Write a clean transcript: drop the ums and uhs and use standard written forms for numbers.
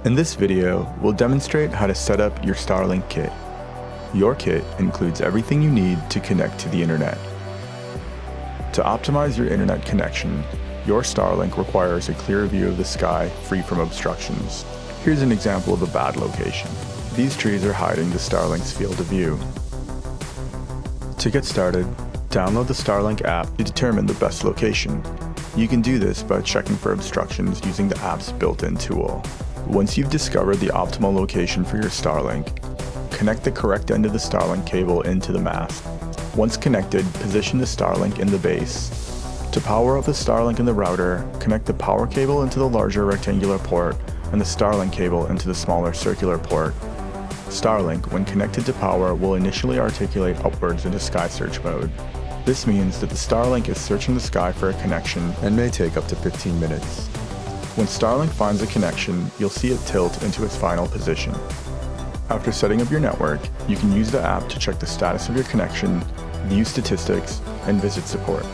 In this video, we'll demonstrate how to set up your Starlink kit. Your kit includes everything you need to connect to the internet. To optimize your internet connection, your Starlink requires a clear view of the sky free from obstructions. Here's an example of a bad location. These trees are hiding the Starlink's field of view. To get started, download the Starlink app to determine the best location. You can do this by checking for obstructions using the app's built-in tool. Once you've discovered the optimal location for your Starlink, connect the correct end of the Starlink cable into the mast. Once connected, position the Starlink in the base. To power up the Starlink in the router, connect the power cable into the larger rectangular port and the Starlink cable into the smaller circular port. Starlink, when connected to power, will initially articulate upwards into sky search mode. This means that the Starlink is searching the sky for a connection and may take up to 15 minutes. When Starlink finds a connection, you'll see it tilt into its final position. After setting up your network, you can use the app to check the status of your connection, view statistics, and visit support.